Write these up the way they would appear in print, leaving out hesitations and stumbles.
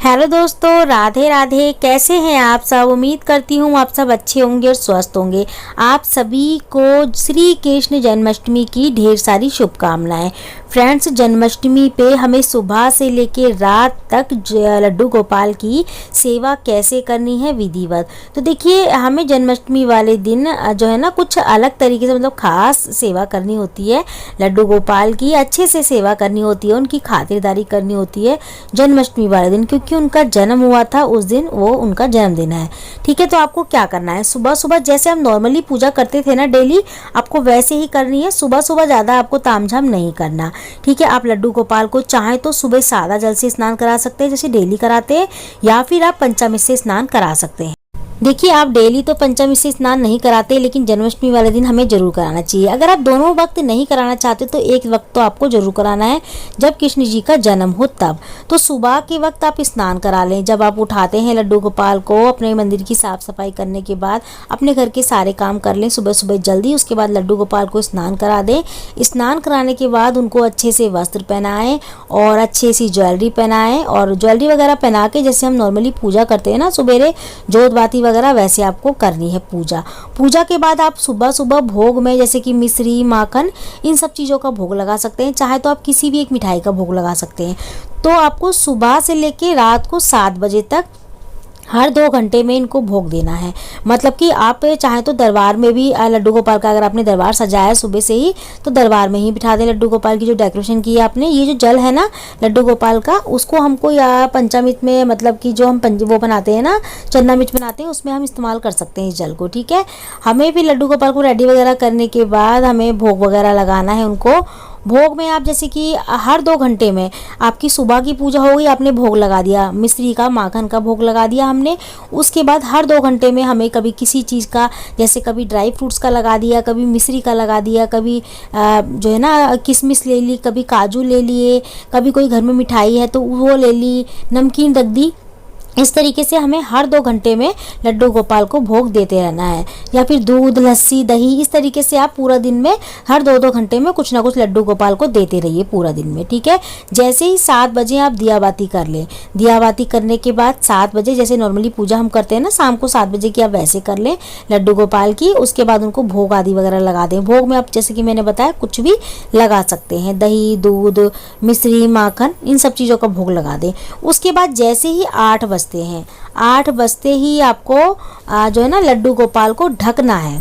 Hello दोस्तों, राधे राधे। कैसे हैं आप सब? उम्मीद करती हूँ आप सब अच्छे होंगे और स्वस्थ होंगे। आप सभी को श्री कृष्ण जन्माष्टमी की ढेर सारी शुभकामनाएं। फ्रेंड्स, जन्माष्टमी पे हमें सुबह से लेके रात तक लड्डू गोपाल की सेवा कैसे करनी है विधिवत। तो देखिए, हमें जन्माष्टमी वाले दिन जो है ना कुछ अलग तरीके से मतलब खास सेवा करनी होती है। लड्डू गोपाल की अच्छे से सेवा करनी होती है, उनकी खातिरदारी करनी होती है जन्माष्टमी वाले दिन, क्योंकि उनका जन्म हुआ था उस दिन, वो उनका जन्मदिन है। ठीक है, तो आपको क्या करना है, सुबह सुबह जैसे हम नॉर्मली पूजा करते थे ना डेली, आपको वैसे ही करनी है। सुबह सुबह ज़्यादा आपको तामझाम नहीं करना। ठीक है, आप लड्डू गोपाल को चाहें तो सुबह सादा जल से स्नान करा सकते हैं जैसे डेली कराते हैं, या फिर आप पंचामृत से स्नान करा सकते हैं। देखिए, आप डेली तो पंचामृत से स्नान नहीं कराते, लेकिन जन्माष्टमी वाले दिन हमें जरूर कराना चाहिए। अगर आप दोनों वक्त नहीं कराना चाहते तो एक वक्त तो आपको जरूर कराना है, जब कृष्ण जी का जन्म हो तब। तो सुबह के वक्त आप स्नान करा लें। जब आप उठाते हैं लड्डू गोपाल को, अपने मंदिर की साफ सफाई करने के बाद अपने घर के सारे काम कर लें सुबह सुबह जल्दी। उसके बाद लड्डू गोपाल को स्नान करा दें। स्नान कराने के बाद उनको अच्छे से वस्त्र पहनाएं और अच्छे सी ज्वेलरी पहनाएं, और ज्वेलरी वगैरह पहना के जैसे हम नॉर्मली पूजा करते हैं ना सुबेरे जोत बाती वगैरह, वैसे आपको करनी है पूजा। पूजा के बाद आप सुबह सुबह भोग में जैसे कि मिश्री, माखन, इन सब चीज़ों का भोग लगा सकते हैं। चाहे तो आप किसी भी एक मिठाई का भोग लगा सकते हैं। तो आपको सुबह से लेके रात को 7 बजे तक हर 2 घंटे में इनको भोग देना है। मतलब कि आप चाहे तो दरबार में भी लड्डू गोपाल का, अगर आपने दरबार सजाया है सुबह से ही, तो दरबार में ही बिठा दें लड्डू गोपाल की जो डेकोरेशन की है आपने। ये जो जल है ना लड्डू गोपाल का, उसको हमको या पंचामृत में, मतलब कि जो हम वो बनाते हैं ना, चन्ना मिर्च बनाते हैं, उसमें हम इस्तेमाल कर सकते हैं इस जल को। ठीक है, हमें भी लड्डू गोपाल को रेडी वगैरह करने के बाद हमें भोग वगैरह लगाना है उनको। भोग में आप जैसे कि हर 2 घंटे में आपकी सुबह की पूजा हो गई, आपने भोग लगा दिया मिश्री का, माखन का भोग लगा दिया हमने। उसके बाद हर 2 घंटे में हमें कभी किसी चीज़ का, जैसे कभी ड्राई फ्रूट्स का लगा दिया, कभी मिश्री का लगा दिया, कभी जो है ना किशमिश ले ली, कभी काजू ले लिए, कभी कोई घर में मिठाई है तो वो ले ली, नमकीन रख दी। इस तरीके से हमें हर 2 घंटे में लड्डू गोपाल को भोग देते रहना है। या फिर दूध, लस्सी, दही, इस तरीके से आप पूरा दिन में हर 2-2 घंटे में कुछ ना कुछ लड्डू गोपाल को देते रहिए पूरा दिन में। ठीक है, जैसे ही 7 बजे आप दिया बाती कर लें। दिया बाती करने के बाद 7 बजे जैसे नॉर्मली पूजा हम करते हैं ना शाम को 7 बजे की, आप वैसे कर लें लड्डू गोपाल की। उसके बाद उनको भोग आदि वगैरह लगा दें। भोग में आप जैसे कि मैंने बताया कुछ भी लगा सकते हैं, दही, दूध, मिश्री, माखन, इन सब चीज़ों का भोग लगा दें। उसके बाद जैसे ही 8 हैं, 8 बजते ही आपको जो है ना लड्डू गोपाल को ढकना है।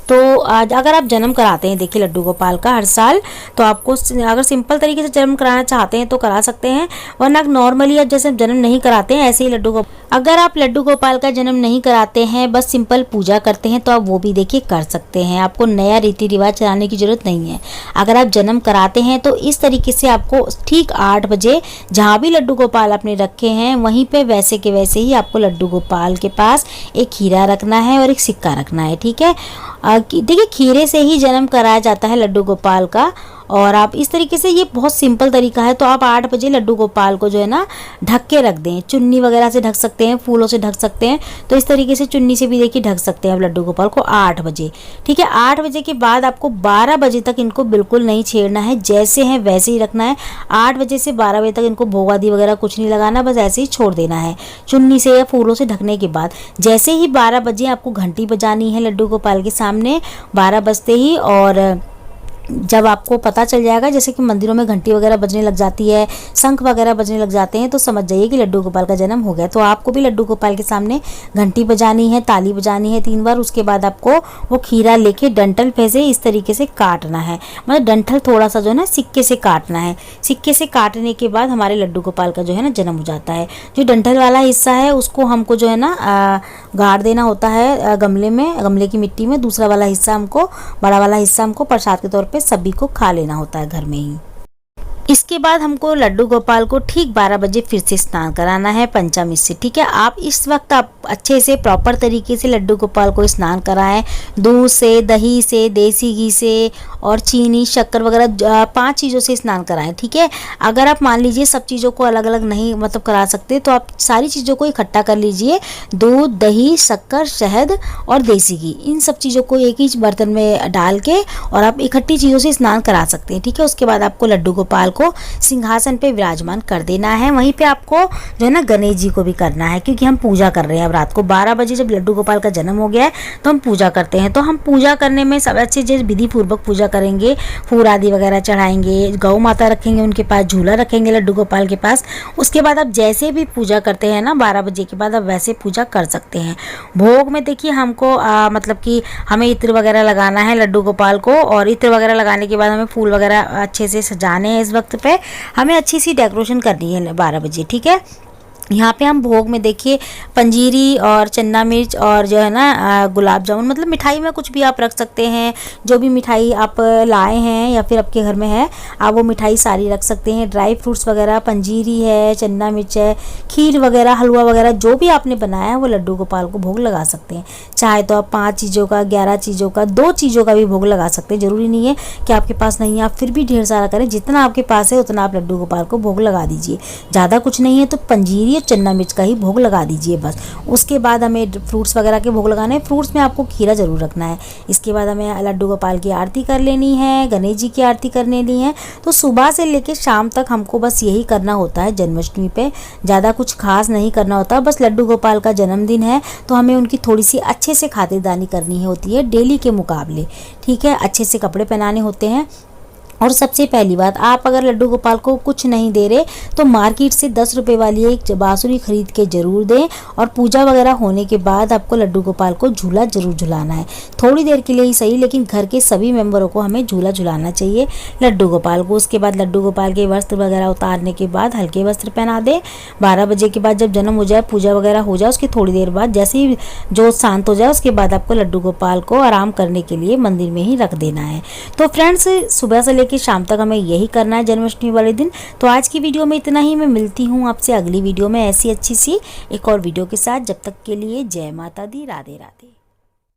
तो अगर आप जन्म कराते हैं, देखिए लड्डू गोपाल का हर साल, तो आपको अगर सिंपल तरीके से जन्म कराना चाहते हैं तो करा सकते हैं, वरना नॉर्मली आप जैसे जन्म नहीं कराते हैं ऐसे ही अगर आप लड्डू गोपाल का जन्म नहीं कराते हैं, बस सिंपल पूजा करते हैं, तो आप वो भी देखिए कर सकते हैं। आपको नया रीति रिवाज चलाने की जरूरत नहीं है। अगर आप जन्म कराते हैं तो इस तरीके से आपको ठीक 8 बजे जहाँ भी लड्डू गोपाल आपने रखे हैं वहीं पे वैसे के वैसे ही आपको लड्डू गोपाल के पास एक हीरा रखना है और एक सिक्का रखना है। ठीक है, देखिए खीरे से ही जन्म कराया जाता है लड्डू गोपाल का, और आप इस तरीके से, ये बहुत सिंपल तरीका है। तो आप 8 बजे लड्डू गोपाल को जो है ना ढक के रख दें। चुन्नी वगैरह से ढक सकते हैं, फूलों से ढक सकते हैं, तो इस तरीके से चुन्नी से भी देखिए ढक सकते हैं आप लड्डू गोपाल को 8 बजे। ठीक है, 8 बजे के बाद आपको 12 बजे तक इनको बिल्कुल नहीं छेड़ना है, जैसे हैं वैसे ही रखना है। 8 बजे से 12 बजे तक इनको भोग आदि वगैरह कुछ नहीं लगाना, बस ऐसे ही छोड़ देना है चुन्नी से या फूलों से ढकने के बाद। जैसे ही 12 बजे आपको घंटी बजानी है लड्डू गोपाल के सामने 12 बजते ही, और जब आपको पता चल जाएगा, जैसे कि मंदिरों में घंटी वगैरह बजने लग जाती है, शंख वगैरह बजने लग जाते हैं, तो समझ जाइए कि लड्डू गोपाल का जन्म हो गया। तो आपको भी लड्डू गोपाल के सामने घंटी बजानी है, ताली बजानी है 3 बार। उसके बाद आपको वो खीरा लेके डंठल पे से इस तरीके से काटना है, मतलब डंठल थोड़ा सा जो है ना सिक्के से काटना है। सिक्के से काटने के बाद हमारे लड्डू गोपाल का जो है ना जन्म हो जाता है। जो डंठल वाला हिस्सा है उसको हमको जो है ना गाड़ देना होता है गमले में, गमले की मिट्टी में। दूसरा वाला हिस्सा हमको, बड़ा वाला हिस्सा हमको प्रसाद के तौर पे सभी को खा लेना होता है घर में ही। इसके बाद हमको लड्डू गोपाल को ठीक 12 बजे फिर से स्नान कराना है पंचामृत से। ठीक है, आप इस वक्त आप अच्छे से प्रॉपर तरीके से लड्डू गोपाल को स्नान कराएं, दूध से, दही से, देसी घी से और चीनी, शक्कर वगैरह 5 चीज़ों से स्नान कराएं। ठीक है, अगर आप मान लीजिए सब चीज़ों को अलग अलग नहीं मतलब करा सकते, तो आप सारी चीज़ों को इकट्ठा कर लीजिए। दूध, दही, शक्कर, शहद और देसी घी, इन सब चीज़ों को एक ही बर्तन में डाल के और आप इकट्ठी चीज़ों से स्नान करा सकते हैं। ठीक है, उसके बाद आपको लड्डू गोपाल को सिंहासन पे विराजमान कर देना है। वहीं पे आपको जो है ना गणेश जी को भी करना है, क्योंकि हम पूजा कर रहे हैं। अब रात को 12 बजे जब लड्डू गोपाल का जन्म हो गया है तो हम पूजा करते हैं। तो हम पूजा करने में सब अच्छे से विधि पूर्वक पूजा करेंगे, फूल आदि वगैरह चढ़ाएंगे, गौ माता रखेंगे, उनके पास झूला रखेंगे लड्डू गोपाल के पास। उसके बाद आप जैसे भी पूजा करते हैं ना 12 बजे के बाद आप वैसे पूजा कर सकते हैं। भोग में देखिए हमको मतलब कि हमें इत्र वगैरह लगाना है लड्डू गोपाल को, और इत्र वगैरह लगाने के बाद हमें फूल वगैरह अच्छे से सजाने हैं। इस वक्त पे हमें अच्छी सी डेकोरेशन करनी है 12 बजे, ठीक है। यहाँ पे हम भोग में देखिए पंजीरी और चन्ना मिर्च और जो है ना गुलाब जामुन, मतलब मिठाई में कुछ भी आप रख सकते हैं। जो भी मिठाई आप लाए हैं या फिर आपके घर में है आप वो मिठाई सारी रख सकते हैं। ड्राई फ्रूट्स वगैरह, पंजीरी है, चन्ना मिर्च है, खीर वगैरह, हलवा वगैरह जो भी आपने बनाया है वो लड्डू गोपाल को भोग लगा सकते हैं। चाहे तो आप 5 चीज़ों का, 11 चीज़ों का, 2 चीज़ों का भी भोग लगा सकते हैं। ज़रूरी नहीं है कि आपके पास नहीं है, आप फिर भी ढेर सारा करें। जितना आपके पास है उतना आप लड्डू गोपाल को भोग लगा दीजिए। ज़्यादा कुछ नहीं है तो पंजीरी चन्ना मिर्च का ही भोग लगा दीजिए बस। उसके बाद हमें फ्रूट्स वगैरह के भोग लगाने हैं। फ्रूट्स में आपको खीरा जरूर रखना है। इसके बाद हमें लड्डू गोपाल की आरती कर लेनी है, गणेश जी की आरती कर लेनी है। तो सुबह से लेकर शाम तक हमको बस यही करना होता है जन्माष्टमी पे। ज़्यादा कुछ खास नहीं करना होता, बस लड्डू गोपाल का जन्मदिन है तो हमें उनकी थोड़ी सी अच्छे से खातिरदारी करनी होती है डेली के मुकाबले, ठीक है। अच्छे से कपड़े पहनाने होते हैं। और सबसे पहली बात, आप अगर लड्डू गोपाल को कुछ नहीं दे रहे तो मार्केट से 10 रुपये वाली एक बांसुरी खरीद के ज़रूर दें। और पूजा वगैरह होने के बाद आपको लड्डू गोपाल को झूला ज़रूर झुलाना है, थोड़ी देर के लिए ही सही, लेकिन घर के सभी मेंबरों को हमें झूला झुलाना चाहिए लड्डू गोपाल को। उसके बाद लड्डू गोपाल के वस्त्र वगैरह उतारने के बाद हल्के वस्त्र पहना दें। 12 बजे के बाद जब जन्म हो जाए, पूजा वगैरह हो जाए, उसकी थोड़ी देर बाद जैसे ही जो शांत हो जाए उसके बाद आपको लड्डू गोपाल को आराम करने के लिए मंदिर में ही रख देना है। तो फ्रेंड्स, सुबह से कि शाम तक हमें यही करना है जन्माष्टमी वाले दिन। तो आज की वीडियो में इतना ही। मैं मिलती हूँ आपसे अगली वीडियो में ऐसी अच्छी सी एक और वीडियो के साथ। जब तक के लिए जय माता दी, राधे राधे।